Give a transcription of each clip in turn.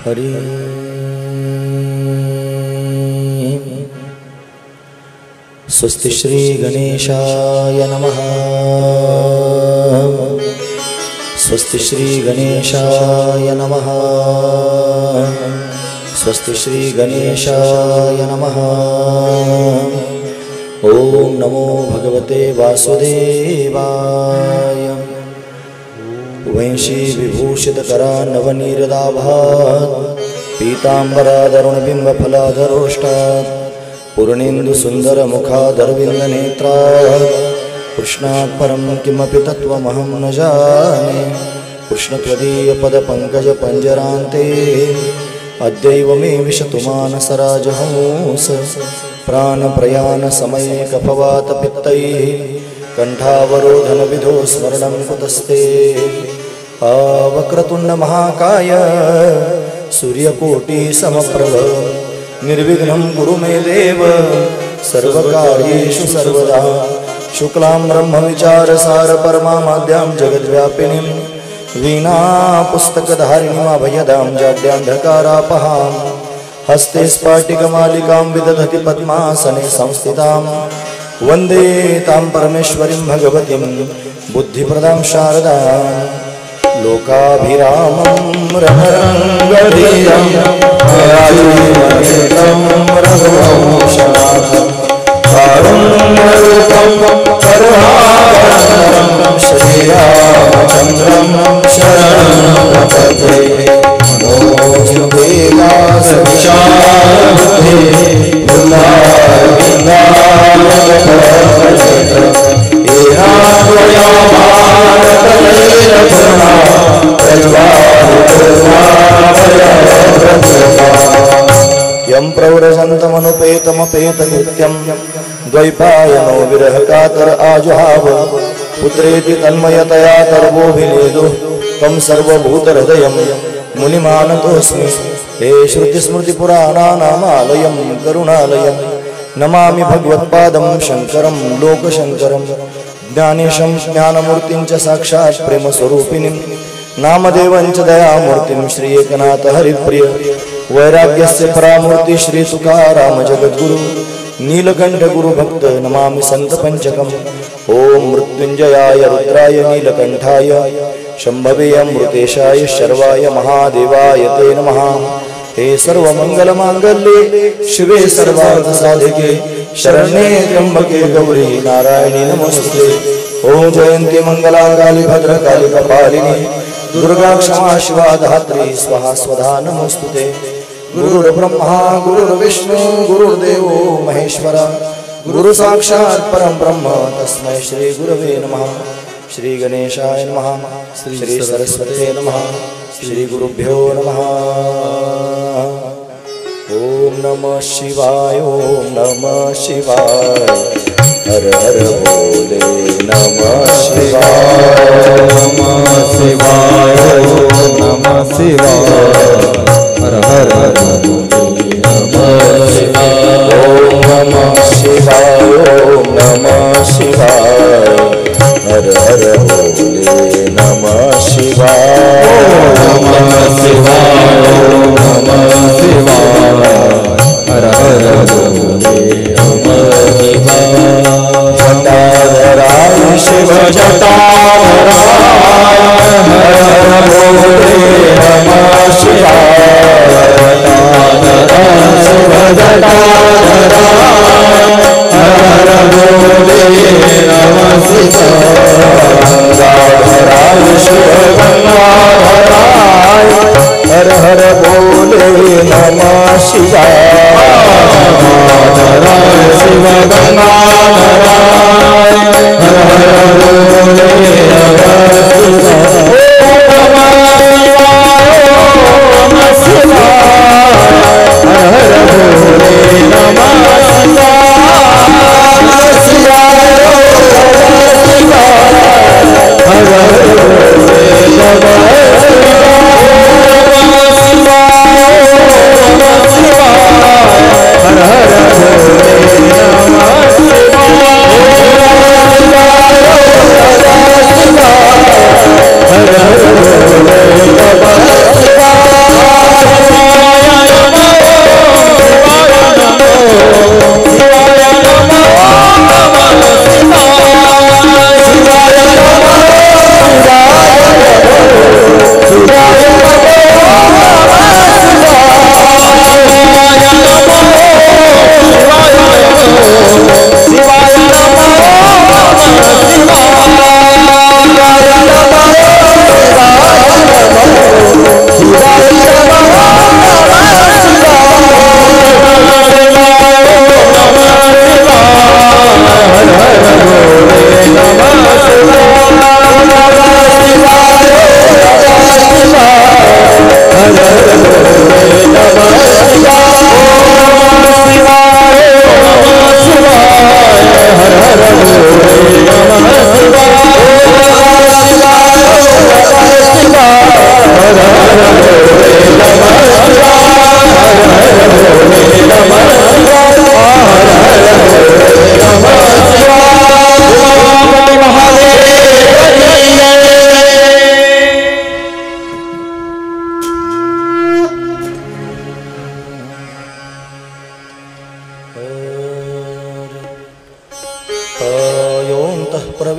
हरि स्वस्ति श्री गणेशाय नमः। स्वस्ति श्री गणेशाय नमः। स्वस्ति श्री गणेशाय नमः। ओम नमो भगवते वासुदेवाय। वंशी विभूषितकरा नवनीरदाभात् पीताम्बरादरुणबिम्बफलाधरोष्टात् पूर्णेन्दुसुन्दरमुखादरविन्दनेत्रात् कृष्णात् परं किमपि तत्त्वमहं न जाने। कृष्णत्वदीयपदपङ्कजपञ्जरान्ते अद्यैव मे विशतु मानसराजहंस। प्राणप्रयाणसमये कफवातपित्तैः कण्ठावरोधनविधौ स्मरणं कुतस्ते। वक्रतुण्डमहाकाय सूर्यकोटिसमप्रभ निर्विघ्नं कुरु मे देव सर्वकार्येषु सर्वदा। शुक्लां ब्रह्मविचारसारपरमाद्यां जगद्व्यापिनीं वीणापुस्तकधारिणीमभयदां जाड्यान्धकारापहां हस्ते स्फाटिकमालिकां विदधति पद्मासने संस्थितां। वन्दे तां परमेश्वरीं भगवतीं बुद्धिप्रदां शारदां। लोकाभिरामं रणरङ्गधीरं राजीवनेत्रं रघुवंशनाथं कारुण्यरूपं करुणावतारं श्रीरामचन्द्रं शरणं प्रपद्ये। मनोजवे दासविशालबुद्धे यं प्रव्रजन्तमनुपेतमपेतकृत्यं द्वैपायनो विरहकातर आजुहाव। पुत्रेति तन्मयतया तर्वोऽभिनेदुः तं सर्वभूतहृदयं मुनिमानतोऽस्मि। हे श्रुतिस्मृतिपुराणानामालयं करुणालयं नमामि भगवत्पादं शङ्करं लोकशङ्करं। ज्ञानेशं ज्ञानमूर्तिं च साक्षात् प्रेमस्वरूपिणीं नामदेवं च दयामूर्तिं श्री एकनाथ हरिप्रिय। वैराग्यस्य परामूर्ति श्री तुकाराम जगद्गुरु नीलकंठ गुरु भक्त नमामि संत पंचकम्। ओम मृत्युंजयाय रुद्राय नीलकंठाय शंभवे अमृतेशाय शर्वाय महादेवाय ते नमः। हे सर्वमंगलमांगल्ये शिवे सर्वार्थसाधिके शरण्ये त्र्यंबके गौरी नारायणी नमोस्तुते। ओम जयंती मंगला काली भद्रकाली कपालिनी दुर्गा क्षमा शिवा धात्री स्वाहा स्वधा नमोस्तुते। गुरुर्ब्रह्मा गुरुर्विष्णु गुरुर्देवो महेश्वर गुरु साक्षात् परं ब्रह्म तस्मै श्री गुरवे नमः। श्री गणेशाय नमः। श्री सरस्वते नमः। श्री गुरुभ्यो नमः। ओम नमः शिवाय ओम नमः शिवाय हर हर भोले नमः शिवाय नमः शिवाय ओम नमः शिवाय हर हर भोले नमः शिवाय ओम नमः शिवाय ओम नमः शिवाय हर हर भोले नमः शिवाय ओम नमः शिवाय ओम नमः शिवाय हर हर भोले नमः शिवाय। जटाधराय शिव जटाधराय हर हर भोले नमः शिवाय। जटाधराय शिव जटाधराय हर हर भोले नमः शिवाय। गंगाधराय शिव गंगाधराय हर हर भोले नमः शिवाय। गंगाधराय शिव गंगाधराय हर हर भोले नमः शिवाय। हर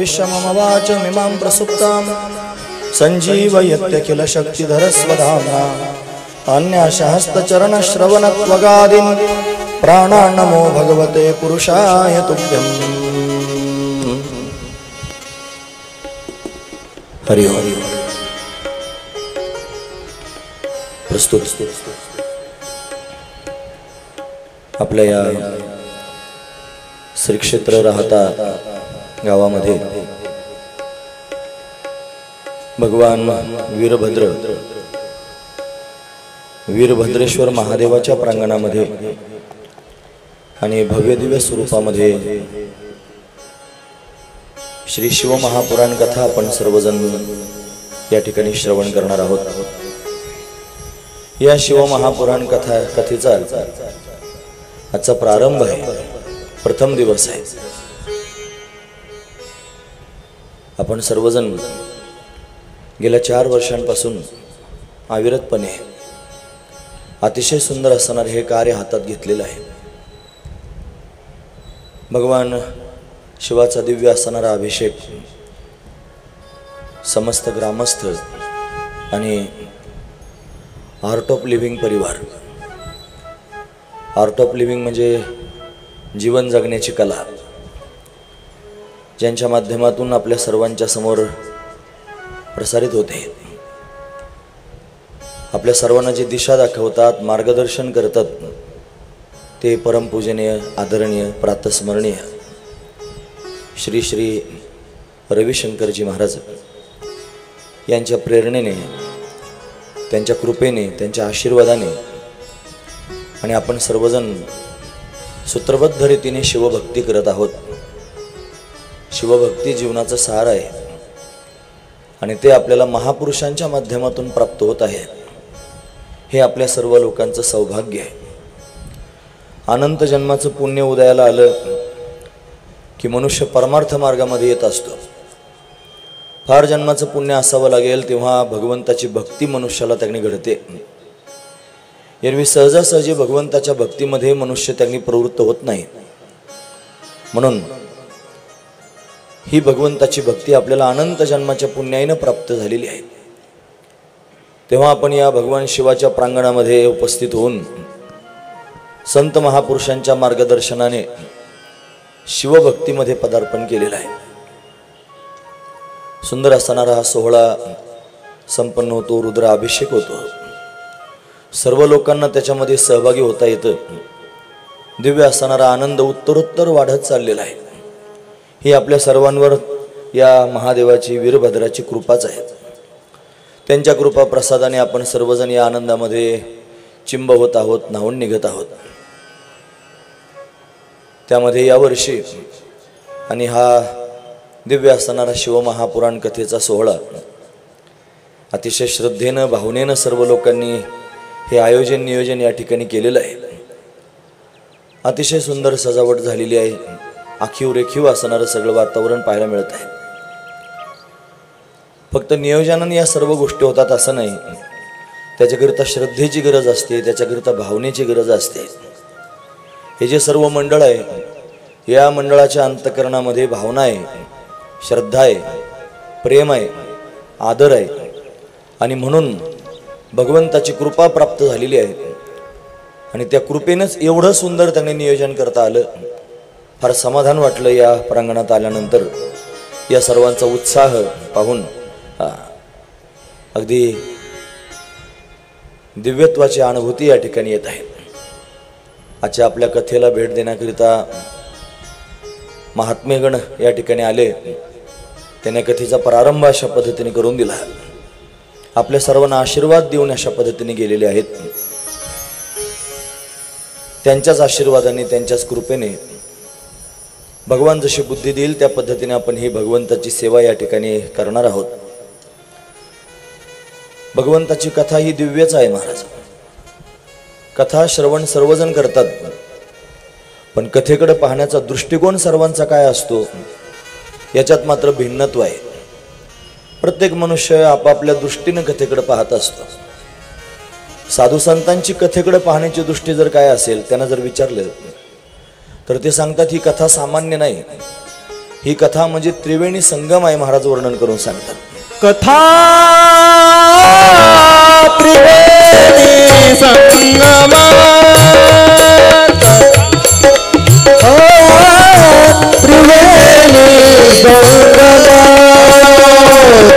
प्रविश्य मम वाचमिमां प्रसुप्तां सञ्जीवयत्यखिल शक्तिधरस्वधाम्ना अन्याशहस्तचरणश्रवणत्वगादीन् प्राणान्नमो भगवते पुरुषाय तुभ्यम्। हरि ओम। प्रस्तुत आपल्या या श्री क्षेत्र राहता गावामध्ये भगवान वीरभद्रेश्वर महादेवाच्या प्रांगणामध्ये आणि भव्य दिव्य स्वरूपामध्ये श्री शिव महापुराण कथा आपण सर्वजण या ठिकाणी श्रवण करणार आहोत। या शिव महापुराण कथेचा आजचा प्रारंभ आहे, प्रथम दिवस आहे। आपण सर्वजण गेल्या 4 वर्षांपासून अविरतपणे अतिशय सुंदर असणारे हे कार्य हातात घेतलेलं आहे। भगवान शिवाचा दिव्य असणारा अभिषेक समस्त ग्रामस्थ आणि आर्ट ऑफ लिव्हिंग परिवार, आर्ट ऑफ लिव्हिंग म्हणजे जीवन जगण्याची कला, ज्यांच्या माध्यमातून आपल्या सर्वांच्या समोर प्रसारित होते, आपल्या सर्वांना जे दिशा दाखवतात, मार्गदर्शन करतात, ते परमपूजनीय आदरणीय प्रातस्मरणीय श्री श्री रविशंकरजी महाराज यांच्या प्रेरणेने, त्यांच्या कृपेने, त्यांच्या आशीर्वादाने आणि आपण सर्वजण सूत्रबद्ध रीतीने शिवभक्ती करत आहोत। शिवभक्ती जीवनाचा सार आहे आणि ते आपल्याला महापुरुषांच्या माध्यमातून प्राप्त होत आहे। हे आपल्या सर्व लोकांचं सौभाग्य आहे। अनंत जन्माचं पुण्य उदयाला आलं की मनुष्य परमार्थ मार्गामध्ये येत असतो। फार जन्माचं पुण्य असावं लागेल तेव्हा भगवंताची भक्ती मनुष्याला त्यांनी घडते। एरवी सहजासहजी भगवंताच्या भक्तीमध्ये मनुष्य त्यांनी प्रवृत्त होत नाही। म्हणून ही भगवंताची भक्ती आपल्याला अनंत जन्माच्या पुण्याईनं प्राप्त झालेली आहे। तेव्हा आपण या भगवान शिवाच्या प्रांगणामध्ये उपस्थित होऊन संत महापुरुषांच्या मार्गदर्शनाने शिवभक्तीमध्ये पदार्पण केलेलं आहे। सुंदर असणारा हा सोहळा संपन्न होतो, रुद्राभिषेक होतो, सर्व लोकांना त्याच्यामध्ये सहभागी होता येतं। दिव्य असणारा आनंद उत्तरोत्तर वाढत चाललेला आहे। ही आपल्या सर्वांवर या महादेवाची वीरभद्राची कृपाच आहे। त्यांच्या कृपा प्रसादाने आपण सर्वजण या आनंदामध्ये चिंब होत आहोत, न्हावून निघत आहोत। त्यामध्ये यावर्षी आणि हा दिव्य असणारा शिवमहापुराण कथेचा सोहळा अतिशय श्रद्धेनं, भावनेनं सर्व लोकांनी हे आयोजन नियोजन या ठिकाणी केलेलं आहे। अतिशय सुंदर सजावट झालेली आहे। आखीव रेखीव असणारं सगळं वातावरण पाहायला मिळत आहे। फक्त नियोजनाने या सर्व गोष्टी होतात असं नाही, त्याच्याकरिता श्रद्धेची गरज असते, त्याच्याकरिता भावनेची गरज असते। हे जे सर्व मंडळ आहे, या मंडळाच्या अंतःकरणामध्ये भावना आहे, श्रद्धा आहे, प्रेम आहे, आदर आहे आणि म्हणून भगवंताची कृपा प्राप्त झालेली आहे आणि त्या कृपेनेच एवढं सुंदर त्यांनी नियोजन करता आलं। फार समाधान वाटलं या प्रांगणात आल्यानंतर। या सर्वांचा उत्साह पाहून अगदी दिव्यत्वाची अनुभूती या ठिकाणी येत आहे। आजच्या आपल्या कथेला भेट देण्याकरिता महात्मेगण या ठिकाणी आले। त्याने कथेचा प्रारंभ अशा पद्धतीने करून दिला, आपल्या सर्वांना आशीर्वाद देऊन अशा पद्धतीने गेलेले आहेत। त्यांच्याच आशीर्वादाने, त्यांच्याच कृपेने भगवान जशी बुद्धी देईल त्या पद्धतीने आपण ही भगवंताची सेवा या ठिकाणी करणार आहोत। भगवंताची कथा ही दिव्यच आहे महाराज। कथा श्रवण सर्वजण करतात, पण कथेकडे पाहण्याचा दृष्टिकोन सर्वांचा काय असतो याच्यात मात्र भिन्नत्व आहे। प्रत्येक मनुष्य आपापल्या दृष्टीने कथेकडे पाहत असतो। साधू संतांची कथेकडे पाहण्याची दृष्टी जर काय असेल, त्यांना जर विचारलं तर ते सांगतात ही कथा सामान्य नाही, ही कथा म्हणजे त्रिवेणी संगम आहे, महाराज वर्णन करून सांगतात. कथा त्रिवेणी संगम, त्रिवेणी संगम,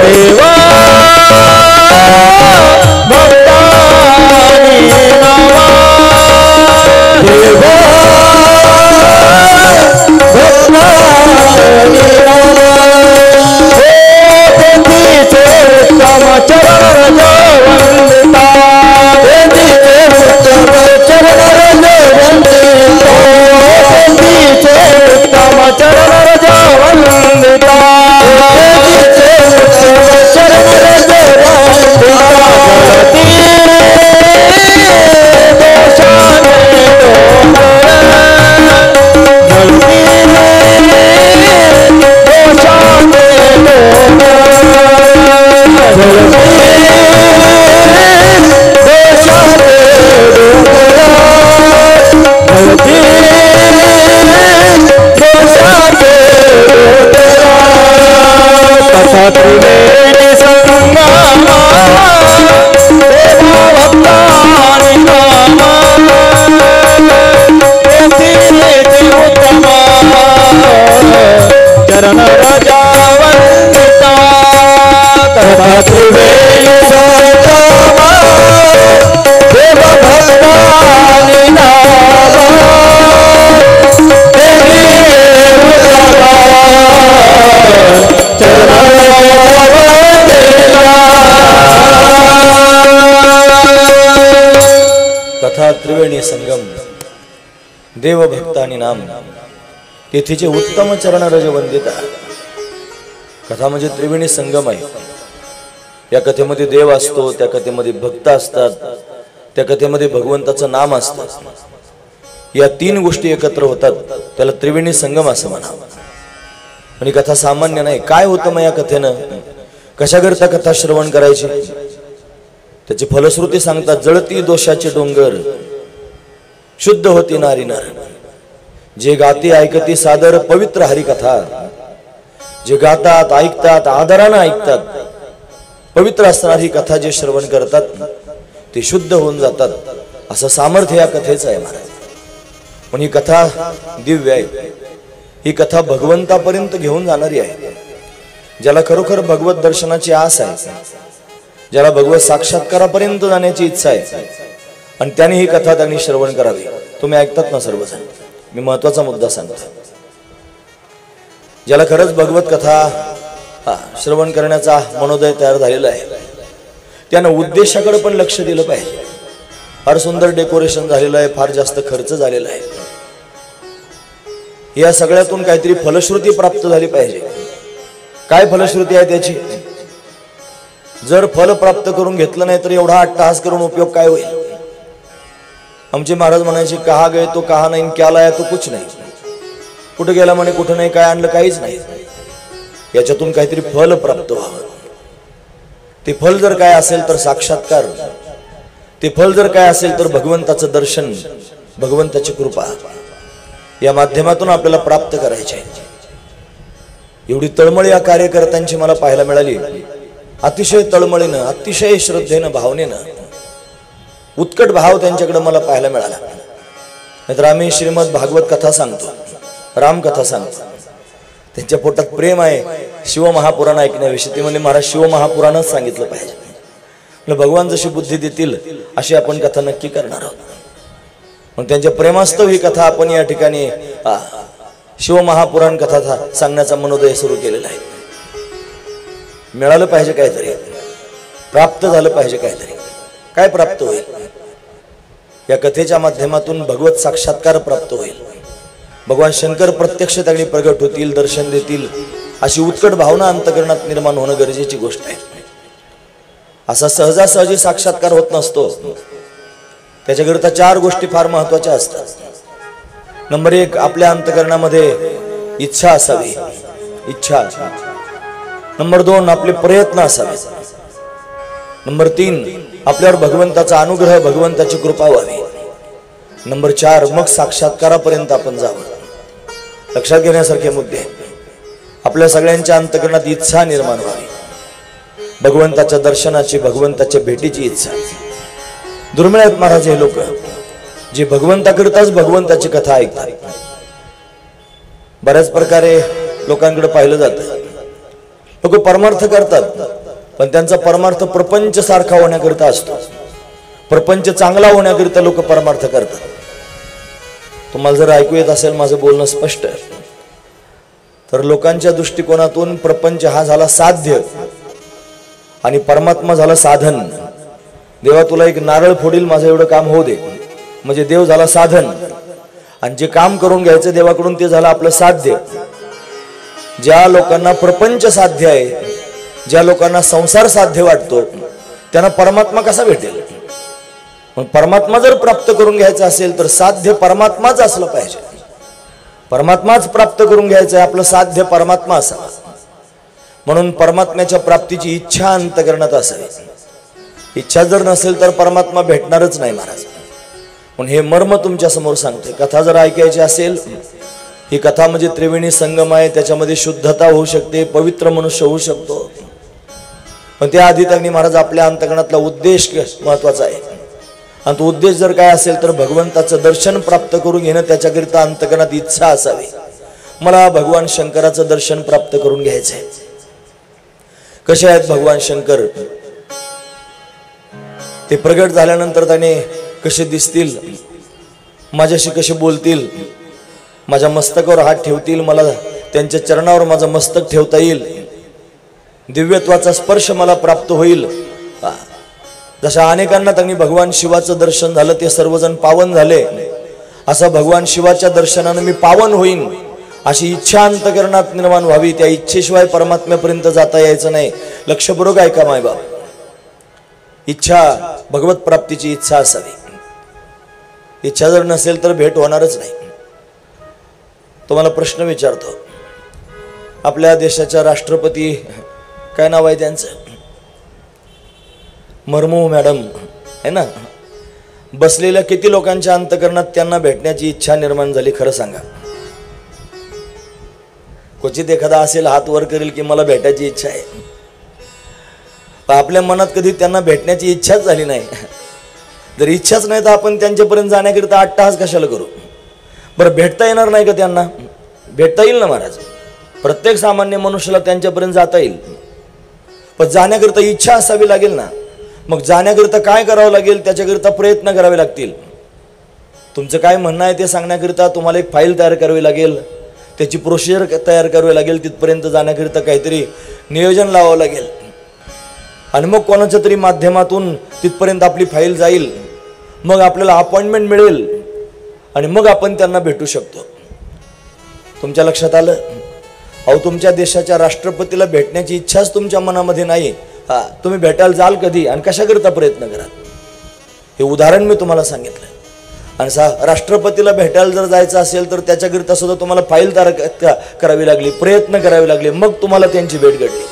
देवा भक्तानी नामा, देवा भक्तानी नामा, चरण वंदिता, चरण वंदिता, चरण वंदिता, त्रिवेणी संगम, देवा भक्तानि नामा, उत्तम चरण रजा वंदिता, तथा त्रिवेणी संगम, देवा भक्तानि नामा, कथा त्रिवेणी संगम, देव भक्तानी नाम, तेथीचे उत्तम चरण रज वंदिता. कथा म्हणजे त्रिवेणी संगम आहे. या कथेमध्ये देव असतो, त्या कथेमध्ये भक्त असतात, त्या कथेमध्ये भगवंताचं नाम असतं. या तीन गोष्टी एकत्र होतात, त्याला त्रिवेणी संगम असं म्हणावं. आणि कथा सामान्य नाही. काय होतं मग या कथेनं? कशाकरता कथा श्रवण करायची? त्याची फलश्रुती सांगतात. जळती दोषाचे डोंगर, शुद्ध होती नारी नर, जे गाती ऐकती सादर पवित्र हरिकथा. जे गातात, ऐकतात, आदरानं ऐकतात, पवित्र असणारी कथा जे श्रवण करतात ते शुद्ध होऊन जातात, असं सामर्थ्य या कथेचं आहे महाराज. पण ही कथा दिव्य आहे. ही कथा भगवंतापर्यंत घेऊन जाणारी आहे. ज्याला खरोखर भगवत दर्शनाची आस आहे, ज्याला भगवत साक्षात्कारापर्यंत जाण्याची इच्छा आहे, आणि त्याने ही कथा त्यांनी श्रवण करावी. तुम्ही ऐकतात ना सर्वजण? मी महत्वाचा मुद्दा सांगतो. ज्याला खरंच भगवत कथा श्रवण करण्याचा मनोदय तयार झालेला आहे, त्यानं उद्देशाकडे पण लक्ष दिलं पाहिजे. फार सुंदर डेकोरेशन झालेलं आहे, फार जास्त खर्च झालेला आहे. या सगळ्यातून काहीतरी फलश्रुती प्राप्त झाली पाहिजे. काय फलश्रुती आहे त्याची? जर फल प्राप्त करून घेतलं नाही तर एवढा अट्टहास करून उपयोग काय होईल? आमचे महाराज म्हणायचे, कहा गए तो कहा नाही, क्या लाया तो कुछ नाही. कुठे गेला म्हणे, कुठं नाही, काय आणलं काहीच नाही. याच्यातून काहीतरी फल प्राप्त व्हावं. ते फल जर काय असेल तर साक्षात्कार, ते फल जर काय असेल तर भगवंताचं दर्शन, भगवंताची कृपा या माध्यमातून आपल्याला प्राप्त करायचे आहे. एवढी तळमळ या कार्यकर्त्यांची मला पाहायला मिळाली. अतिशय तळमळीनं, अतिशय श्रद्धेनं, भावनेनं, उत्कट भाव त्यांच्याकडे मला पाहायला मिळाला. नाहीतर आम्ही श्रीमद भागवत कथा सांगतो, रामकथा सांगतो, त्यांच्या पोटात प्रेम आहे शिवमहापुराण ऐकण्याविषयी. ते म्हणजे महाराज शिवमहापुराणच सांगितलं पाहिजे. भगवान जशी बुद्धी देतील अशी आपण कथा नक्की करणार आहोत. मग त्यांच्या प्रेमास्तव ही कथा आपण या ठिकाणी शिवमहापुराण कथा सांगण्याचा मनोदय सुरू केलेला आहे. मिळालं पाहिजे काहीतरी, प्राप्त झालं पाहिजे काहीतरी. काय प्राप्त होईल? या कथेच्या माध्यमातून भगवत साक्षात्कार प्राप्त होईल. भगवान शंकर प्रत्यक्ष त्यांनी प्रगट होतील, दर्शन देतील, अशी उत्कट भावना अंतकरणात निर्माण होणं गरजेची गोष्ट आहे. असा सहजासहजी साक्षात्कार होत नसतो. त्याच्याकरिता 4 गोष्टी फार महत्वाच्या असतात. नंबर 1, आपल्या अंतकरणामध्ये इच्छा असावी, इच्छा. नंबर 2, आपले प्रयत्न असावे. नंबर 3, आपल्यावर भगवंताचा अनुग्रह, भगवंताची कृपा व्हावी. नंबर 4, मग साक्षात्कारापर्यंत आपण जावं. लक्षात घेण्यासारखे मुद्दे. आपल्या सगळ्यांच्या अंतकरणात इच्छा निर्माण व्हावी, भगवंताच्या दर्शनाची, भगवंताच्या भेटीची इच्छा. दुर्मिळ आहेत महाराज हे लोक जे भगवंताकरिताच भगवंताची कथा ऐकतात. बऱ्याच प्रकारे लोकांकडे पाहिलं जातं, लोक परमार्थ करतात पण त्यांचा परमार्थ प्रपंच सारखा होण्याकरिता असतो. प्रपंच चांगला होण्याकरिता लोक परमार्थ करतात. तुम्हाला जर ऐकू येत असेल माझं बोलणं स्पष्ट, तर लोकांच्या दृष्टिकोनातून प्रपंच हा झाला साध्य आणि परमात्मा झाला साधन. देवा तुला एक नारळ फोडील, माझं एवढं काम होऊ दे, म्हणजे देव झाला साधन. आणि जे काम करून घ्यायचं देवाकडून ते झालं आपलं साध्य. ज्या लोकांना प्रपंच साध्य आहे, ज्या लोकांना संसार साध्य वाटतो, त्यांना परमात्मा कसा भेटेल? मग परमात्मा जर प्राप्त करून घ्यायचं असेल तर साध्य परमात्माच असलं पाहिजे. परमात्माच प्राप्त करून घ्यायचं आहे, आपलं साध्य परमात्मा असावा. म्हणून परमात्म्याच्या प्राप्तीची इच्छा अंतकरणात असावी. इच्छा जर नसेल तर परमात्मा भेटणारच नाही महाराज. म्हणून हे मर्म तुमच्या समोर सांगते. कथा जर ऐकायची असेल, ही कथा म्हणजे त्रिवेणी संगम आहे, त्याच्यामध्ये शुद्धता होऊ शकते, पवित्र मनुष्य होऊ शकतो. पण त्याआधी त्यांनी महाराज आपल्या अंतकरणातला उद्देश महत्वाचा आहे. आणि तो उद्देश जर काय असेल तर भगवंताचं दर्शन प्राप्त करून घेणं, त्याच्याकरिता अंतकरणात इच्छा असावी. मला भगवान शंकराचं दर्शन प्राप्त करून घ्यायचं आहे. कसे आहेत भगवान शंकर? ते प्रगट झाल्यानंतर त्याने कसे दिसतील, माझ्याशी कसे बोलतील, माझ्या मस्तकावर हात ठेवतील, मला त्यांच्या चरणावर माझं मस्तक ठेवता येईल, दिव्यत्वाचा स्पर्श मला प्राप्त होईल. जशा अनेकांना त्यांनी भगवान शिवाचं दर्शन झालं, ते सर्वजण पावन झाले. असं भगवान शिवाच्या दर्शनाने मी पावन होईन अशी इच्छा अंतकरणात निर्माण व्हावी. त्या इच्छेशिवाय परमात्म्यापर्यंत जाता यायचं नाही. लक्षपूर्वक ऐका मायबाप. इच्छा भगवत प्राप्तीची इच्छा असावी. इच्छा जर नसेल तर भेट होणारच नाही. तुम्हाला प्रश्न विचारतो, आपल्या देशाच्या राष्ट्रपती काय नाव आहे त्यांचं? मुर्मू मॅडम आहे ना. बसलेल्या किती लोकांच्या अंतकरणात त्यांना भेटण्याची इच्छा निर्माण झाली? खरं सांगा. क्वचित एखादा असेल हात वर करेल की मला भेटायची इच्छा आहे. पण आपल्या मनात कधी त्यांना भेटण्याची इच्छाच झाली नाही. जर इच्छाच नाही तर आपण त्यांच्यापर्यंत जाण्याकरिता अट्टहास कशाला करू? बरं, भेटता येणार नाही का त्यांना? भेटता येईल ना महाराज. प्रत्येक सामान्य मनुष्याला त्यांच्यापर्यंत जाता येईल. पण जाण्याकरिता इच्छा असावी लागेल ना. मग जाण्याकरिता काय करावं लागेल? त्याच्याकरिता प्रयत्न करावे लागतील. तुमचं काय म्हणणं आहे ते सांगण्याकरिता तुम्हाला एक फाईल तयार करावी लागेल, त्याची प्रोसिजर तयार करावी लागेल. तिथपर्यंत जाण्याकरिता काहीतरी नियोजन लावावं लागेल. आणि मग कोणाच्या तरी माध्यमातून तिथपर्यंत आपली फाईल जाईल. मग आपल्याला अपॉइंटमेंट मिळेल आणि मग आपण त्यांना भेटू शकतो. तुमच्या लक्षात आलं? अहो, तुमच्या देशाच्या राष्ट्रपतीला भेटण्याची इच्छाच तुमच्या मनामध्ये नाही. तुम्ही भेटायला जाल कधी आणि कशाकरिता प्रयत्न कराल? हे उदाहरण मी तुम्हाला सांगितलं. आणि राष्ट्रपतीला भेटायला जर जायचं असेल तर त्याच्याकरिता सुद्धा तुम्हाला फाईल तयार करावी लागली, प्रयत्न करावे लागले, मग तुम्हाला त्यांची भेट घडली.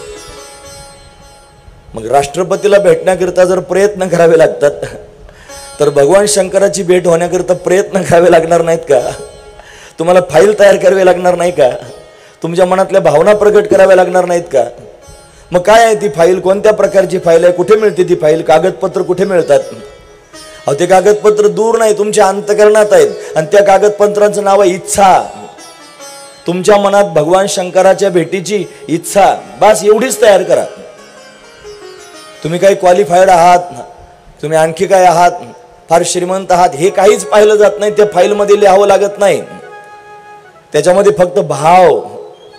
मग राष्ट्रपतीला भेटण्याकरिता जर प्रयत्न करावे लागतात तर भगवान शंकराची भेट होण्याकरिता प्रयत्न करावे लागणार नाहीत का? तुम्हाला फाईल तयार करावी लागणार नाही का? तुमच्या मनातल्या भावना प्रकट कराव्या लागणार नाहीत का? मग काय आहे ती फाईल? कोणत्या प्रकारची फाईल आहे? कुठे मिळते ती फाईल? कागदपत्र कुठे मिळतात? अहो, ते कागदपत्र दूर नाही, तुमच्या अंतकरणात आहेत. आणि त्या कागदपत्रांचं नाव आहे इच्छा. तुमच्या मनात भगवान शंकराच्या भेटीची इच्छा, बस एवढीच तयार करा. तुम्ही काही क्वालिफाईड आहात, तुम्ही आणखी काय आहात, फार श्रीमंत आहात, हे काहीच पाहिलं जात नाही. त्या फाईलमध्ये लिहावं लागत नाही. त्याच्यामध्ये फक्त भाव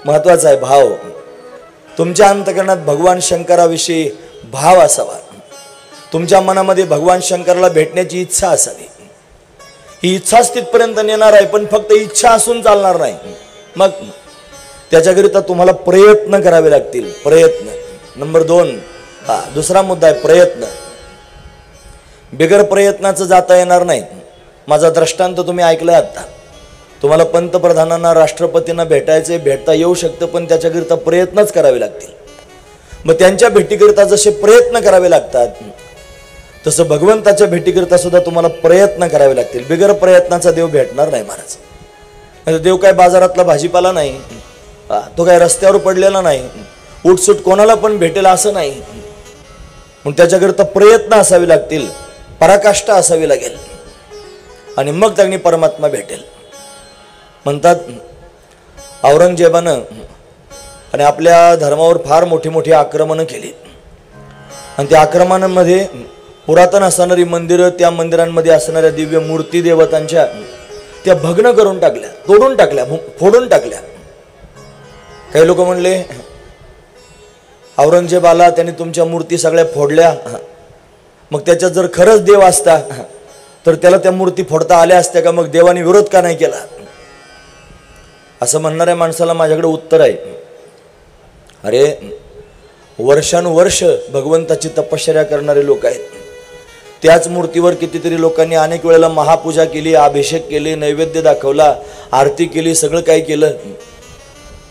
महत्वाचा आहे. भाव. तुमच्या अंतकरणात भगवान शंकराविषयी भाव असावा. तुमच्या मनामध्ये भगवान शंकराला भेटण्याची इच्छा असावी. ही इच्छाच तिथपर्यंत नेणार आहे. पण फक्त इच्छा असून चालणार नाही. मग त्याच्याकरिता तुम्हाला प्रयत्न करावे लागतील. प्रयत्न. नंबर 2, दुसरा मुद्दा आहे प्रयत्न. बिगर प्रयत्नाचं जाता येणार नाही. माझा दृष्टांत तुम्ही ऐकलाय आता. तुम्हाला पंतप्रधानांना, राष्ट्रपतींना भेटायचे, भेटता येऊ शकतं, पण त्याच्याकरिता प्रयत्नच करावे लागतील. मग त्यांच्या भेटीकरिता जसे प्रयत्न करावे लागतात तसं भगवंताच्या भेटीकरिता सुद्धा तुम्हाला प्रयत्न करावे लागतील. बिगर प्रयत्नाचा देव भेटणार नाही महाराज. देव काय बाजारातला भाजीपाला नाही. तो काय रस्त्यावर पडलेला नाही, उठसूट कोणाला पण भेटेल असं नाही. मग त्याच्याकरता प्रयत्न असावे लागतील, पराकाष्ठा असावी लागेल आणि मग त्यांनी परमात्मा भेटेल. म्हणतात औरंगजेबानं आणि आपल्या धर्मावर फार मोठी मोठी आक्रमणं केली आणि त्या आक्रमणांमध्ये पुरातन असणारी मंदिरं, त्या मंदिरांमध्ये असणाऱ्या दिव्य मूर्ती देवतांच्या त्या भग्न करून टाकल्या, तोडून टाकल्या, फोडून टाकल्या. काही लोक म्हणले औरंगजेब आला, त्यांनी तुमच्या मूर्ती सगळ्या फोडल्या, मग त्याच्यात जर खरंच देव असता तर त्याला त्या मूर्ती फोडता आल्या असत्या का, मग देवाने विरोध का नाही केला? असं म्हणणाऱ्या माणसाला माझ्याकडे उत्तर आहे, अरे वर्षानुवर्ष भगवंताची तपश्चर्या करणारे लोक आहेत. त्याच मूर्तीवर कितीतरी लोकांनी अनेक वेळेला महापूजा केली, अभिषेक केले, नैवेद्य दाखवला, आरती केली, सगळं काही केलं,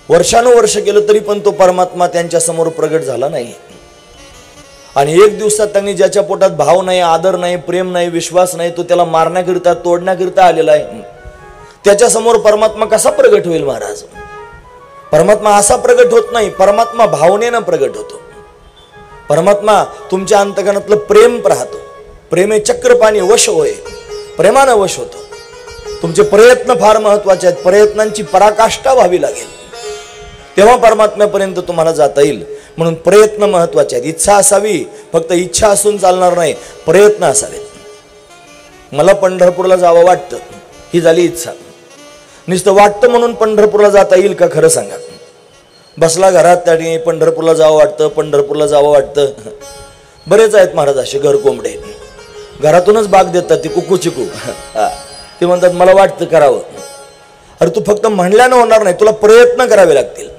वर्षानुवर्ष केलं, तरी पण तो परमात्मा त्यांच्या समोर प्रगट झाला नाही. आणि एक दिवसात त्यांनी ज्याच्या पोटात भाव नाही, आदर नाही, प्रेम नाही, विश्वास नाही, तो त्याला मारण्याकरिता, तोडण्याकरिता आलेला आहे. त्याच्या समोर परमात्मा कसा प्रगट होईल महाराज? परमात्मा असा प्रगट होत नाही, परमात्मा भावनेनं प्रगट होतो. परमात्मा तुमच्या अंतकरणातलं प्रेम पाहतो. प्रेमे चक्रपाणी वश होय, प्रेमानं वश होतो. तुमचे प्रयत्न फार महत्वाचे आहेत, प्रयत्नांची पराकाष्ठा व्हावी लागेल, तेव्हा परमात्म्यापर्यंत तुम्हाला जाता येईल. म्हणून प्रयत्न महत्वाचे आहेत. इच्छा असावी, फक्त इच्छा असून चालणार नाही, प्रयत्न असावेत. मला पंढरपूरला जावं वाटतं, ही झाली इच्छा. नुसतं वाटतं म्हणून पंढरपूरला जाता येईल का? खरं सांगा. बसला घरात त्याने पंढरपूरला जावं वाटतं, पंढरपूरला जावं वाटतं. बरेच आहेत महाराज असे घर कोंबडे, घरातूनच बाग देतात, ती कुकू चिकू. ते म्हणतात मला वाटतं करावं. अरे तू फक्त म्हणल्यानं होणार नाही, तुला प्रयत्न करावे लागतील.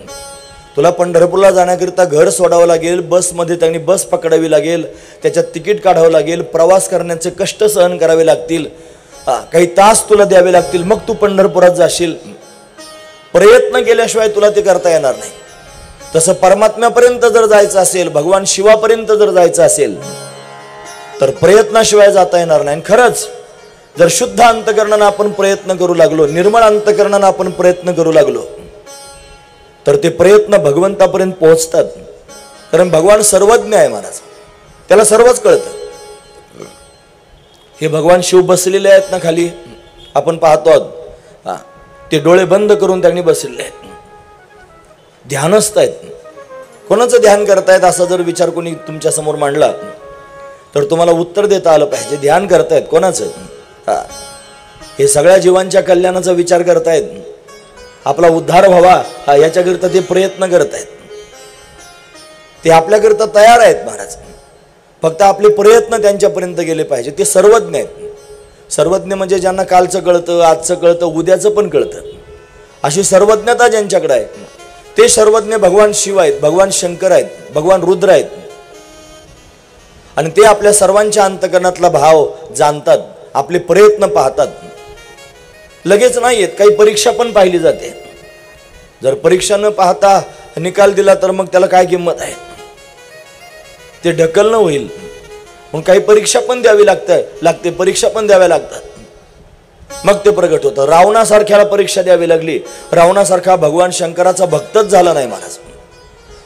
तुला पंढरपूरला जाण्याकरिता घर सोडावं लागेल, बसमध्ये त्यांनी बस पकडावी लागेल, त्याच्यात तिकीट काढावं लागेल, प्रवास करण्याचे कष्ट सहन करावे लागतील, काही तास तुला द्यावे लागतील, मग तू पंढरपुरात जाशील. प्रयत्न केल्याशिवाय तुला ते करता येणार नाही. तसं परमात्म्यापर्यंत जर जायचं असेल, भगवान शिवापर्यंत जर जायचं असेल तर प्रयत्नाशिवाय जाता येणार नाही. खरंच जर शुद्ध अंतकरणानं आपण प्रयत्न करू लागलो, निर्मळ अंतकरणानं आपण प्रयत्न करू लागलो, तर ते प्रयत्न भगवंतापर्यंत पोहोचतात. कारण भगवान सर्वज्ञ आहे महाराज, त्याला सर्वच कळतं. हे भगवान शिव बसलेले आहेत ना खाली, आपण पाहतो आहोत, ते डोळे बंद करून त्यांनी बसलेले आहेत, ध्यानस्थ आहेत. कोणाचं ध्यान करतायत असा जर विचार कोणी तुमच्या समोर मांडला तर तुम्हाला उत्तर देता आलं पाहिजे. ध्यान करतायत कोणाचं? हे सगळ्या जीवांच्या कल्याणाचा विचार करतायत, आपला उद्धार व्हावा याच्याकरिता ते प्रयत्न करतायत. ते आपल्याकरिता तयार आहेत महाराज, फक्त आपले प्रयत्न त्यांच्यापर्यंत गेले पाहिजे. ते सर्वज्ञ आहेत. सर्वज्ञ म्हणजे ज्यांना कालचं कळतं, आजचं कळतं, उद्याचं पण कळतं, अशी सर्वज्ञता ज्यांच्याकडे आहे ते सर्वज्ञ भगवान शिव आहेत, भगवान शंकर आहेत, भगवान रुद्र आहेत. आणि ते आपल्या सर्वांच्या अंतकरणातला भाव जाणतात, आपले प्रयत्न पाहतात. लगेच नाही येत, काही परीक्षा पण पाहिली जाते. जर परीक्षा न पाहता निकाल दिला तर मग त्याला काय किंमत आहे? ते ढकलणं होईल. मग काही परीक्षा पण द्यावी लागते, परीक्षा पण द्याव्या लागतात, मग ते प्रगट होतं. रावणासारख्याला परीक्षा द्यावी लागली. रावणासारखा भगवान शंकराचा भक्तच झाला नाही महाराज.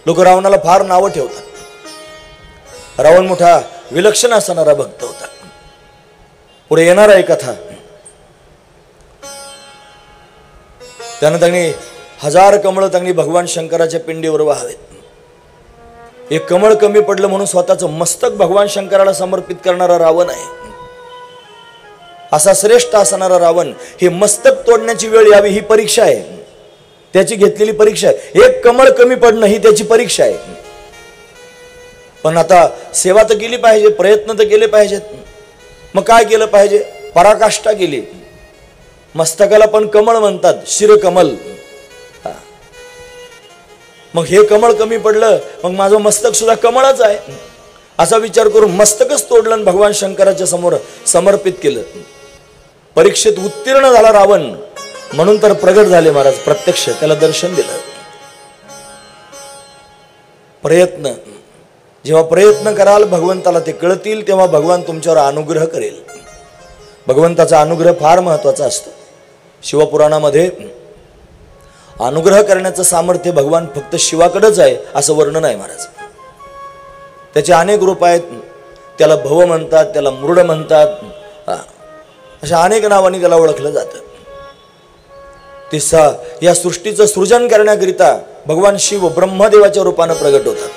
लोक रावणाला फार नावं ठेवतात. रावण मोठा विलक्षण असणारा भक्त होता. पुढे येणार आहे कथा. त्यानं त्यांनी 1000 कमळ त्यांनी भगवान शंकराच्या पिंडीवर वाहावेत. एक कमळ कमी पडलं म्हणून स्वतःचं मस्तक भगवान शंकराला समर्पित करणारा रावण आहे. असा श्रेष्ठ असणारा रावण, हे मस्तक तोडण्याची वेळ यावी ही परीक्षा आहे, त्याची घेतलेली परीक्षा आहे. एक कमळ कमी पडणं ही त्याची परीक्षा आहे. पण आता सेवा तर केली पाहिजे, प्रयत्न तर केले पाहिजेत. मग काय केलं पाहिजे? पराकाष्ठा केली. मस्तकाला पण कमळ म्हणतात, शिरकमल. मग हे कमळ कमी पडलं, मग माझं मस्तक सुद्धा कमळच आहे असा विचार करून मस्तकच तोडलं आणि भगवान शंकराच्या समोर समर्पित केलं. परीक्षेत उत्तीर्ण झाला रावण, म्हणून तर प्रगट झाले महाराज, प्रत्यक्ष त्याला दर्शन दिलं. प्रयत्न, जेव्हा प्रयत्न कराल भगवंताला ते कळतील, तेव्हा भगवान तुमच्यावर अनुग्रह करेल. भगवंताचा अनुग्रह फार महत्वाचा असतो. शिवपुराणामध्ये अनुग्रह करण्याचं सामर्थ्य भगवान फक्त शिवाकडेच आहे असं वर्णन आहे महाराज. त्याचे अनेक रूप आहेत. त्याला भव म्हणतात, त्याला मुरुड म्हणतात, अशा अनेक नावांनी त्याला ओळखलं जातं. या सृष्टीचं सृजन करण्याकरिता भगवान शिव ब्रह्मदेवाच्या रूपानं प्रगट होतात.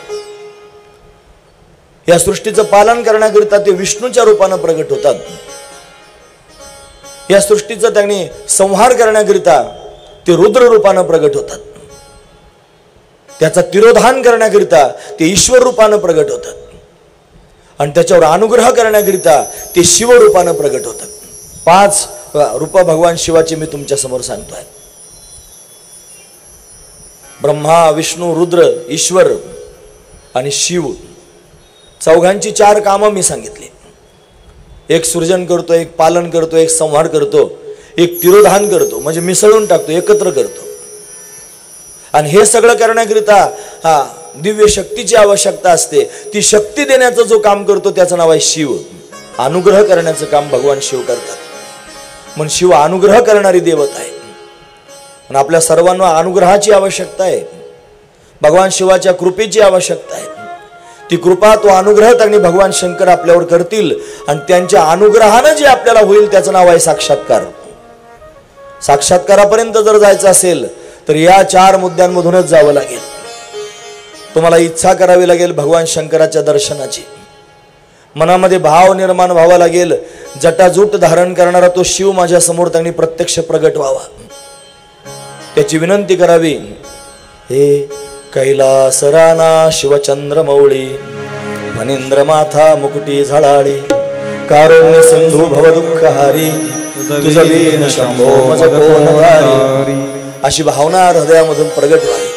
या सृष्टीचं पालन करण्याकरिता ते विष्णूच्या रूपानं प्रगट होतात. या सृष्टीचं त्यांनी संहार करण्याकरिता ते रुद्र रूपानं प्रगट होतात. त्याचा तिरोधान करण्याकरिता ते ईश्वर रूपानं प्रगट होतात. आणि त्याच्यावर अनुग्रह करण्याकरिता ते शिव रूपानं प्रगट होतात. 5 रूप भगवान शिवाची मी तुमच्या समोर सांगतोय. ब्रह्मा, विष्णू, रुद्र, ईश्वर आणि शिव, चौघांची 4 कामं मी सांगितली. एक सृजन करतो, एक पालन करतो, एक संहार करतो, एक तिरोधान करतो, म्हणजे मिसळून टाकतो, एकत्र करतो. आणि हे सगळं करण्याकरिता दिव्य शक्तीची आवश्यकता असते. ती शक्ती देण्याचं जो काम करतो त्याचं नाव आहे शिव. अनुग्रह करण्याचं काम भगवान शिव करतात. म्हणून शिव अनुग्रह करणारी देवता आहे. आणि आपल्या सर्वांना अनुग्रहाची आवश्यकता आहे. भगवान शिवाच्या कृपेची आवश्यकता आहे. ती कृपा, तो अनुग्रह त्यांनी भगवान शंकर आपल्यावर करतील. आणि त्यांच्या अनुग्रहानं जे आपल्याला होईल त्याचं नाव आहे साक्षात्कार. साक्षात्कारापर्यंत जर जायचं असेल तर या 4 मुद्द्यांमधूनच जावं लागेल. तुम्हाला इच्छा करावी लागेल भगवान शंकराच्या दर्शनाची. मनामध्ये भाव निर्माण व्हावा लागेल. जटाजूट धारण करणारा तो शिव माझ्या समोर त्यांनी प्रत्यक्ष प्रगट व्हावा. त्याची विनंती करावी. हे कैलास राणा शिवचंद्र मौळी, फणींद्र माथा मुकुटी झळाळी, कारुण्य सिंधू भव दुःखहारी, तुझ वीण शंभो मज कोण वारी. अशी भावना हृदयामधून प्रगट व्हावी.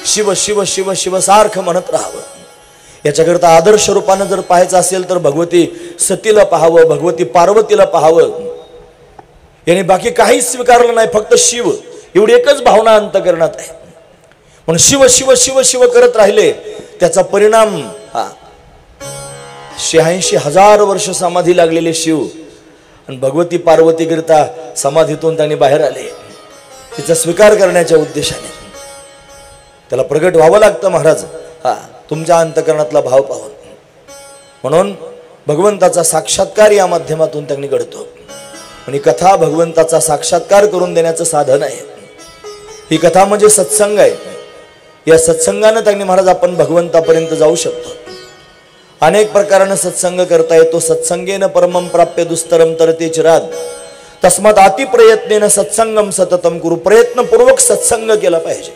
शिव शिव शिव शिव सारखं म्हणत राहावं. याच्याकरता आदर्श रूपानं जर पाहायचं असेल तर भगवती सतीला पाहावं, भगवती पार्वतीला पाहावं. याने बाकी काहीच स्वीकारलं नाही, फक्त शिव एवढी एकच भावना अंतःकरणात आहे. म्हणून शिव शिव शिव शिव करत राहिले. त्याचा परिणाम 86,000 वर्ष समाधी लागलेले शिव आणि भगवती पार्वती करिता समाधीतून त्यांनी बाहेर आले. तिचा स्वीकार करण्याच्या उद्देशाने त्याला प्रगट व्हावं लागतं महाराज. तुमच्या अंतःकरणातला भाव पाहून. म्हणून भगवंताचा साक्षात्कार या माध्यमातून त्यांनी घडतो. आणि कथा भगवंताचा साक्षात्कार करून देण्याचं साधन आहे. ही कथा म्हणजे सत्संग आहे. या सत्संगानं त्यांनी महाराज आपण भगवंतापर्यंत जाऊ शकतो. अनेक प्रकारानं सत्संग करता येतो. सत्संगेन परमं प्राप्य दुस्तरम तरते चिराद, तस्मात अति प्रयत्नेन सत्संगम सततम कुरु. प्रयत्नपूर्वक सत्संग केला पाहिजे.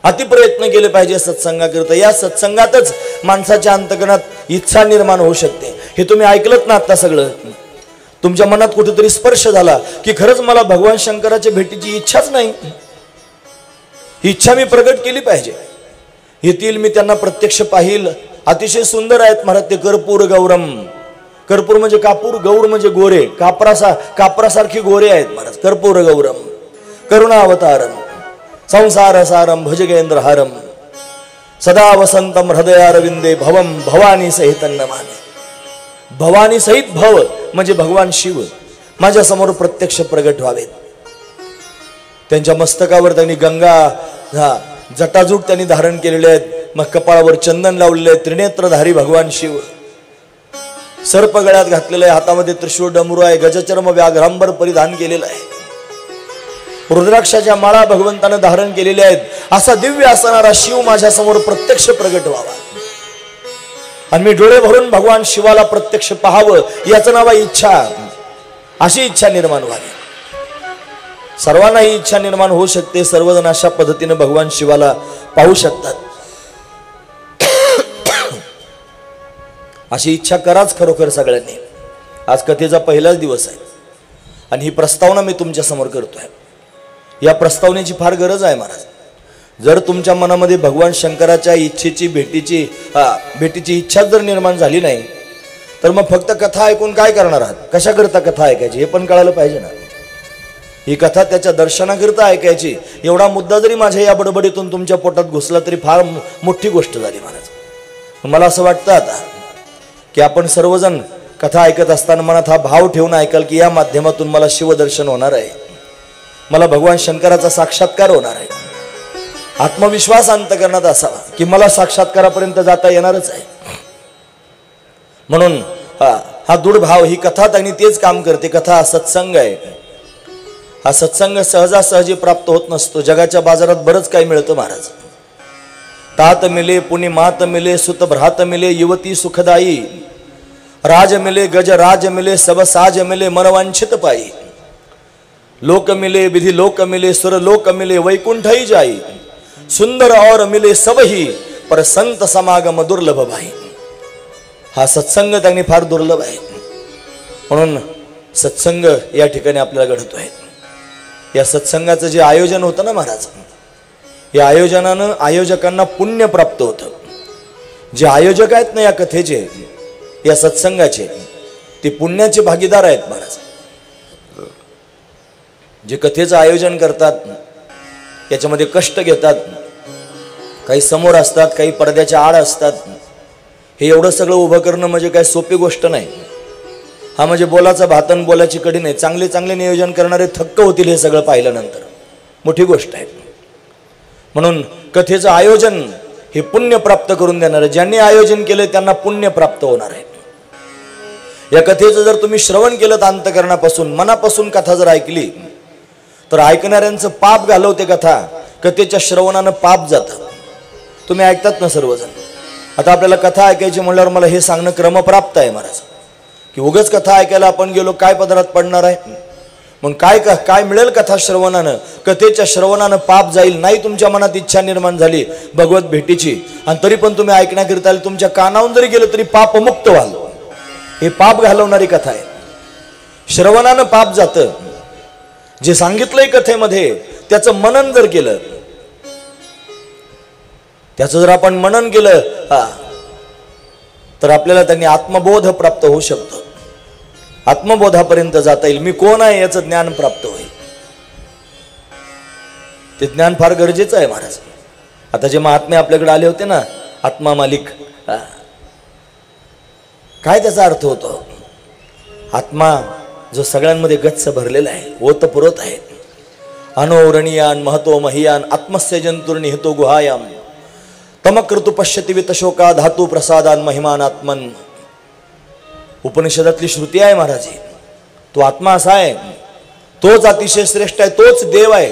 अतिप्रयत्न केले पाहिजे सत्संगाकरिता. या सत्संगातच माणसाच्या अंतःकरणात इच्छा निर्माण होऊ शकते. हे तुम्ही ऐकलत ना आता सगळं. तुमच्या मनात कुठेतरी स्पर्श झाला की खरंच मला भगवान शंकराच्या भेटीची इच्छाच नाही. ही इच्छा मी प्रगट केली पाहिजे. येतील, मी त्यांना प्रत्यक्ष पाहिल. अतिशय सुंदर आहेत महाराज ते. कर्पूर गौरम. कर्पूर म्हणजे कापूर, गौर म्हणजे गोरे. कापरासारखी गोरे आहेत महाराज. कर्पूर गौरम करुणावतारम संसार सारम भुजगेंद्रहारम सदा वसंतम हृदयारविंदे भवम भवानी सहित नमामि. भवानी सहित भव म्हणजे भगवान शिव माझ्या समोर प्रत्यक्ष प्रगट व्हावेत. त्यांच्या मस्तकावर त्यांनी गंगा जटाजूट त्यांनी धारण केलेले आहेत. मग कपाळावर चंदन लावलेले आहे. त्रिनेत्रधारी भगवान शिव. सर्प गळ्यात घातलेलं आहे. हातामध्ये त्रिशूळ डमरू आहे. गजचर्म व्याघ्रांबर परिधान केलेलं आहे. रुद्राक्षाच्या माळा भगवंतानं धारण केलेल्या आहेत. असा दिव्य असणारा शिव माझ्या समोर प्रत्यक्ष प्रगट व्हावा आणि मी डोळे भरून भगवान शिवाला प्रत्यक्ष पाहावं. याचं नाव आहे इच्छा. अशी इच्छा निर्माण व्हावी. सर्वांना ही इच्छा निर्माण होऊ शकते. सर्वजण अशा पद्धतीने भगवान शिवाला पाहू शकतात. अशी इच्छा कराच खरोखर सगळ्यांनी. आज कथेचा पहिलाच दिवस आहे आणि ही प्रस्तावना मी तुमच्या समोर करतोय. या प्रस्तावनेची फार गरज आहे महाराज. जर तुमच्या मनामध्ये भगवान शंकराच्या इच्छेची भेटीची इच्छा जर निर्माण झाली नाही तर मग फक्त कथा ऐकून काय करणार आहात? कशाकरता कथा ऐकायची हे पण कळायला पाहिजे ना. ही कथा त्याच्या दर्शनाकरिता ऐकायची. एवढा मुद्दा जरी माझ्या या बडबडीतून तुमच्या पोटात घुसला तरी फार मोठी गोष्ट झाली महाराज. मला असं वाटतं आता की आपण सर्वजण कथा ऐकत असताना मनात हा भाव ठेवून ऐकाल की या माध्यमातून मला शिवदर्शन होणार आहे. मला भगवान शंकराचा साक्षात्कार होणार आहे, आत्मविश्वास अंतकरणात असावा की मला साक्षात्कारापर्यंत जाता येणारच आहे. म्हणून हा दृढ भाव, ही कथा त्यांनी तेच काम करते. कथा हा सत्संग आहे. हा सत्संग सहजासहजी प्राप्त होत नसतो. जगाच्या बाजारात बरंच काही मिळतं महाराज. तात मिले पुनि मात मिले, सुत भ्रात मिले, युवती सुखदाई, राज मिले गज राज मिले, सब साज मिले, मनवांछित पाई, लोक मिले विधि लोक मिले, सुर लोक मिले, वैकुंठई जाई, सुंदर और मिले सब ही, पर संत समागम दुर्लभ भाई. हा सत्संग त्यांनी फार दुर्लभ आहे. म्हणून सत्संग या ठिकाणी आपल्याला घडतोय. या सत्संगाचं जे आयोजन होतं ना महाराज, या आयोजनानं आयोजकांना पुण्य प्राप्त होतं. जे आयोजक आहेत ना या कथेचे, या सत्संगाचे, ते पुण्याचे भागीदार आहेत महाराज. जे कथेचं आयोजन करतात, याच्यामध्ये कष्ट घेतात, काही समोर असतात, काही पडद्याच्या आड असतात. हे एवढं सगळं उभं करणं म्हणजे काय सोपी गोष्ट नाही. हा म्हणजे बोलाचा भातन बोलाची कडी नाही. चांगले चांगले नियोजन करणारे थक्क होतील हे सगळं पाहिल्यानंतर. मोठी गोष्ट आहे. म्हणून कथेचं आयोजन हे पुण्य प्राप्त करून देणार आहे. ज्यांनी आयोजन केलं त्यांना पुण्य प्राप्त होणार आहे. या कथेचं जर तुम्ही श्रवण केलं अंतकरणापासून, मनापासून कथा जर ऐकली तर ऐकणाऱ्यांचं पाप घालवते कथा. कथेच्या श्रवणानं पाप जातं. तुम्ही ऐकतात ना सर्वजण. आता आपल्याला कथा ऐकायची म्हणल्यावर मला हे सांगणं क्रमप्राप्त आहे महाराज, की उगाच कथा ऐकायला आपण गेलो काय पदरात पडणार आहे. मग काय मिळेल कथा श्रवणानं? कथेच्या श्रवणानं पाप जाईल. नाही तुमच्या मनात इच्छा निर्माण झाली भगवत भेटीची आणि तरी पण तुम्ही ऐकण्याकरिता तुमच्या कानावून जरी गेलं तरी पापमुक्त व्हाल. हे पाप घालवणारी कथा आहे. श्रवणानं पाप जातं. जे सांगितलंय कथेमध्ये त्याचं मनन जर केलं, त्याचं जर आपण मनन केलं तर आपल्याला त्यांनी आत्मबोध प्राप्त होऊ शकतो. आत्मबोधापर्यंत जाता येईल. मी कोण आहे याचं ज्ञान प्राप्त होईल. ते ज्ञान फार गरजेचं आहे महाराज. आता जे महात्मे आपल्याकडे आले होते ना, आत्मा मालिक, काय त्याचा अर्थ होतो? आत्मा जो सगळ्यांमध्ये गच्च भरलेला आहे, ओतपुरोत आहे. अनोरणीयान महतो महियान आत्मस्य जंतुर्निहितो गुहायाम तमकृतु पश्यति वितशोका धातू प्रसादान महिमान आत्मन. उपनिषदातली श्रुती आहे महाराज. तो आत्मा असा आहे, तोच अतिशय श्रेष्ठ आहे, तोच देव आहे.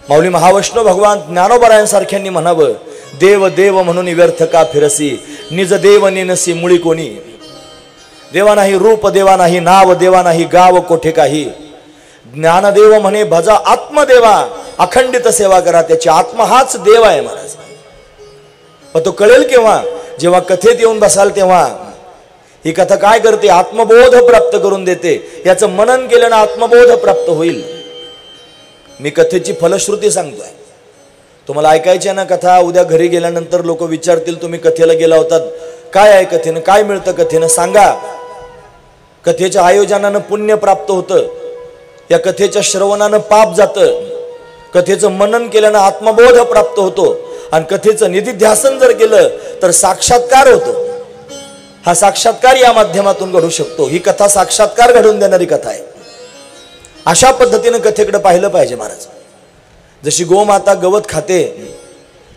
माऊली महावैष्णव भगवान ज्ञानोबरायांसारख्यांनी म्हणावं, देव देव म्हणून व्यर्थ का फिरसी, निज देव नेनसी मुळी कोणी. देवा नाही रूप, देवा नाही नाव, देवा नाही गाव कोठे काही. ज्ञानदेव म्हणे भजा आत्मदेवा, अखंडित सेवा करा त्याची. आत्मा हाच देव आहे महाराज. पण तो कळेल केव्हा? जेव्हा कथेत येऊन बसाल तेव्हा. ही कथा काय करते? आत्मबोध प्राप्त करून देते. याचं मनन केल्यानं आत्मबोध प्राप्त होईल. मी कथेची फलश्रुती सांगतोय. तुम्हाला ऐकायची आहे ना कथा? उद्या घरी गेल्यानंतर लोक विचारतील तुम्ही कथेला गेला होतात, काय आहे कथेनं, काय मिळतं कथेनं, सांगा. कथेच्या आयोजनानं पुण्य प्राप्त होतं. या कथेच्या श्रवणानं पाप जातं. कथेचं मनन केल्यानं आत्मबोध प्राप्त होतो. आणि कथेचं निधिध्यासन जर केलं तर साक्षात्कार होतो. हा साक्षात्कार या माध्यमातून घडू शकतो. ही कथा साक्षात्कार घडवून देणारी कथा आहे. अशा पद्धतीनं कथेकडे पाहिलं पाहिजे महाराज. जशी गोमाता गवत खाते,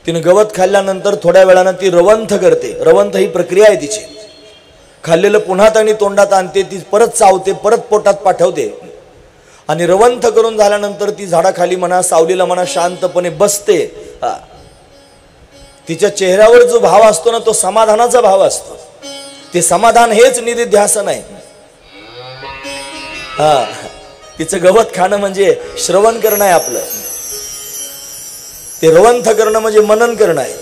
तिनं गवत खाल्ल्यानंतर थोड्या वेळानं ती रवंथ करते. रवंथ ही प्रक्रिया आहे तिची. खाल्लेलं पुन्हा आणि तोंडात आणते, ती परत चावते, परत पोटात पाठवते. आणि रवंथ करून झाल्यानंतर ती झाडाखाली म्हणा, सावलीला म्हणा, शांतपणे बसते. तिच्या चेहऱ्यावर जो भाव असतो ना, तो समाधानाचा भाव असतो. ते समाधान हेच निधिध्यासन आहे. तिचं गवत खाणं म्हणजे श्रवण करणं आहे आपलं. ते रवंथ करणं म्हणजे मनन करणं आहे.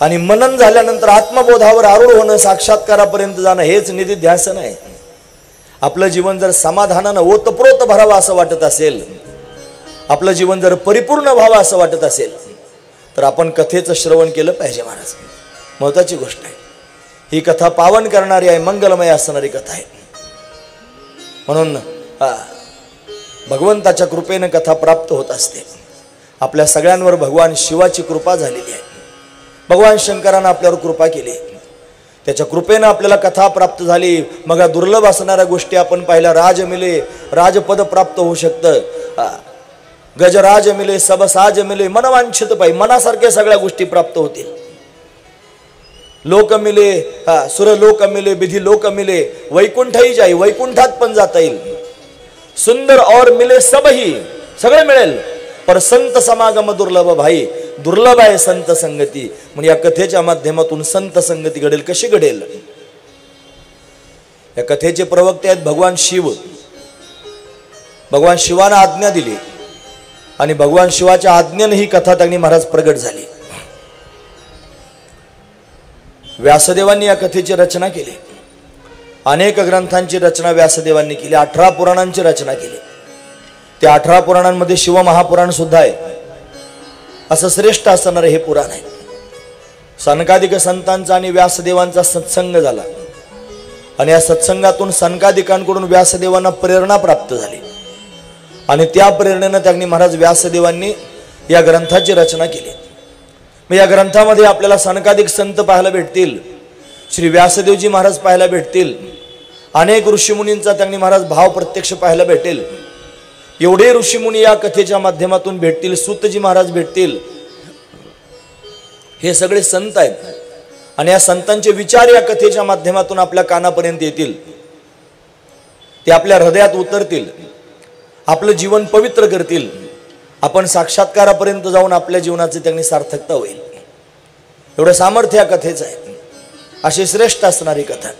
आणि मनन झाल्यानंतर आत्मबोधावर आरूढ होणं, साक्षात्कारापर्यंत जाणं हेच निधिध्यासन आहे. आपलं जीवन जर समाधानानं ओतप्रोत भरावं असं वाटत असेल, आपलं जीवन जर परिपूर्ण व्हावं असं वाटत असेल तर आपण कथेचं श्रवण केलं पाहिजे महाराज. महत्वाची गोष्ट आहे. ही कथा पावन करणारी आहे, मंगलमय असणारी कथा आहे. म्हणून भगवंताच्या कृपेनं कथा प्राप्त होत असते. आपल्या सगळ्यांवर भगवान शिवाची कृपा झालेली आहे. भगवान शंकरानं आपल्यावर कृपा केली. त्याच्या कृपेनं आपल्याला कथा प्राप्त झाली. मग दुर्लभ असणाऱ्या गोष्टी आपण पाहिल्या. राज मिले, राजपद प्राप्त होऊ शकतं. गजराज मिले, सबसाज मिले, मनवांछित पाई, मनासारख्या सगळ्या गोष्टी प्राप्त होतील. लोक मिले, सुरलोक मिले, विधी लोक मिले, वैकुंठही जाई, वैकुंठात पण जाता येईल. सुंदर और मिले सबही, सगळे मिळेल. पर संत समागम दुर्लभ भाई, दुर्लभ आहे संत संगती. म्हणजे या कथेच्या माध्यमातून संत संगती घडेल. कशी घडेल? या कथेचे प्रवक्ते आहेत भगवान शिव. भगवान शिवानं आज्ञा दिली आणि भगवान शिवाच्या आज्ञेने ही कथा त्यांनी महाराज प्रगट झाली. व्यासदेवांनी या कथेची रचना केली. अनेक ग्रंथांची रचना व्यासदेवांनी केली. 18 पुराणांची रचना केली. त्या 18 पुराणांमध्ये शिवमहापुराण सुद्धा आहे. असं श्रेष्ठ असणारं हे पुराण आहे. सनकादिक संतांचा आणि व्यासदेवांचा सत्संग झाला आणि या सत्संगातून सनकादिकांकडून व्यासदेवांना प्रेरणा प्राप्त झाली आणि त्या प्रेरणेनं त्यांनी महाराज व्यासदेवांनी या ग्रंथाची रचना केली. मग या ग्रंथामध्ये आपल्याला सनकादिक संत पाहायला भेटतील. श्री व्यासदेवजी महाराज पाहायला भेटतील. अनेक ऋषीमुनींचा त्यांनी महाराज भाव प्रत्यक्ष पाहायला भेटेल. एवढे ऋषीमुनी या कथेच्या माध्यमातून भेटतील. सूतजी महाराज भेटतील. हे सगळे संत आहेत आणि या संतांचे विचार या कथेच्या माध्यमातून आपल्या कानापर्यंत येतील. ते आपल्या हृदयात उतरतील. आपलं जीवन पवित्र करतील. आपण साक्षात्कारापर्यंत जाऊन आपल्या जीवनाची त्यांनी सार्थकता होईल. एवढं सामर्थ्य या कथेचं आहे. अशी श्रेष्ठ असणारी कथा.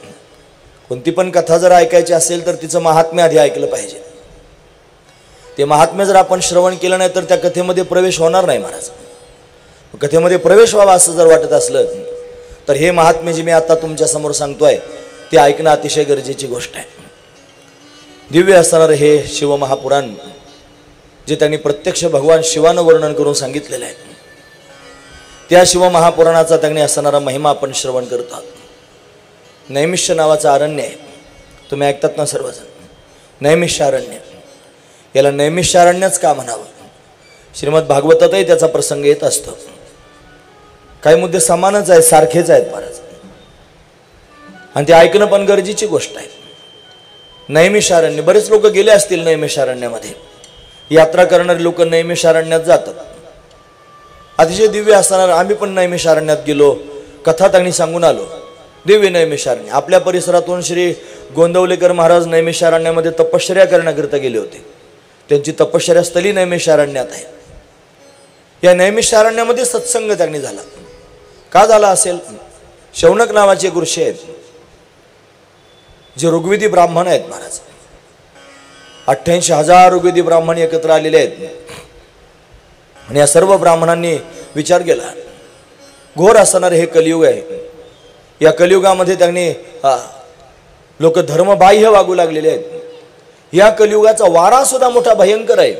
कोणती पण कथा जर ऐकायची असेल तर तिचं महात्म्य आधी ऐकलं पाहिजे. ते महात्म्य जर आपण श्रवण केलं नाही तर त्या कथेमध्ये प्रवेश होणार नाही महाराज. कथेमध्ये प्रवेश व्हावा असं जर वाटत असलं तर हे महात्म्य जे मी आता तुमच्या समोर सांगतोय ते ऐकणं अतिशय गरजेची गोष्ट आहे. दिव्य असणारं हे शिवमहापुराण जे त्यांनी प्रत्यक्ष भगवान शिवानं वर्णन करून सांगितलेलं आहे, त्या शिवमहापुराणाचा त्यांनी असणारा महिमा आपण श्रवण करतो आहोत. नैमिष्य नावाचं अरण्य आहे. तुम्ही ऐकतात ना सर्वजण? नैमिष्य अरण्य. याला नैमिष्यारण्यच का म्हणावं? श्रीमद भागवतातही त्याचा प्रसंग येत असतो. काही मुद्दे समानच आहेत, सारखेच आहेत महाराज, आणि ते ऐकणं पण गरजेची गोष्ट आहे. नैमिषारण्य, बरेच लोक गेले असतील नैमिषारण्यामध्ये. यात्रा करणारे लोक नैमिषारण्यात जातात. अतिशय दिव्य असणार. आम्ही पण नैमिषारण्यात गेलो, कथा त्यांनी सांगून आलो. दिव्य नैमिषारण्य. आपल्या परिसरातून श्री गोंदवलेकर महाराज नैमिषारण्यामध्ये तपश्चर्या करण्याकरिता गेले होते. त्यांची तपश्चर्या स्थली नैमिषारण्यात आहे. या नैमिषारण्यामध्ये सत्संग त्यांनी झाला. का झाला असेल? शौनक नावाचे एक ऋषी आहेत जे ऋग्वेदी ब्राह्मण आहेत महाराज. 88,000 ऋग्वेदी ब्राह्मण एकत्र आलेले आहेत. आणि या सर्व ब्राह्मणांनी विचार केला, घोर असणार हे कलियुग आहे. या कलियुगामध्ये त्यांनी लोक धर्मबाह्य वागू लागलेले आहेत. या कलियुगाचा वारा सुद्धा मोठा भयंकर आहे.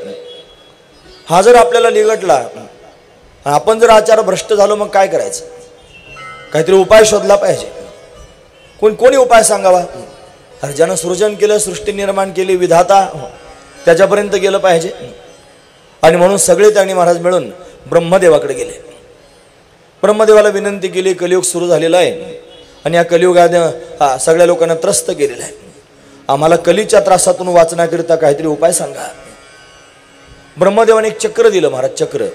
हा जर आपल्याला निगटला, आपण जर आचार भ्रष्ट झालो, मग काय करायचं? काहीतरी उपाय शोधला पाहिजे. कोणी उपाय सांगावा? अरे ज्यानं सृजन केलं, सृष्टी निर्माण केली, विधाता, त्याच्यापर्यंत गेलं पाहिजे. आणि म्हणून सगळे त्यांनी महाराज मिळून ब्रह्मदेवाकडे गेले. ब्रह्मदेवाला विनंती केली, कलियुग सुरू झालेला आहे आणि या कलियुगाने सगळ्या लोकांना त्रस्त केलेलं आहे. आम्हाला कलीच्या त्रासातून वाचण्याकरिता काहीतरी उपाय सांगा. ब्रह्मदेवाने एक चक्र दिलं महाराज. चक्र,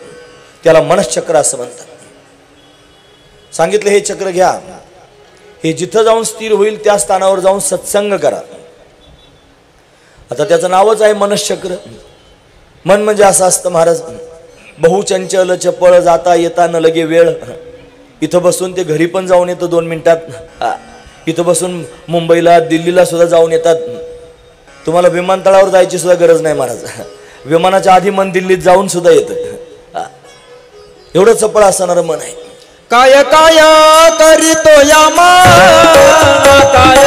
त्याला मनश्चक्र असं म्हणतात. सांगितलं हे चक्र घ्या, हे जिथं जाऊन स्थिर होईल त्या स्थानावर जाऊन सत्संग करा. आता त्याचं नावच आहे मनश्चक्र. मन म्हणजे असं असतं महाराज, बहुचंचल चपळ, जाता येता न लगे वेळ. इथं बसून ते घरी पण जाऊन येतं 2 मिनिटात. इथं बसून मुंबईला, दिल्लीला सुद्धा जाऊन येतात. तुम्हाला विमानतळावर जायची सुद्धा गरज नाही महाराज. विमानाच्या आधी मन दिल्लीत जाऊन सुद्धा येतं. एवढं चपळ असणारं मन आहे. काय काय करीतो या मा, काय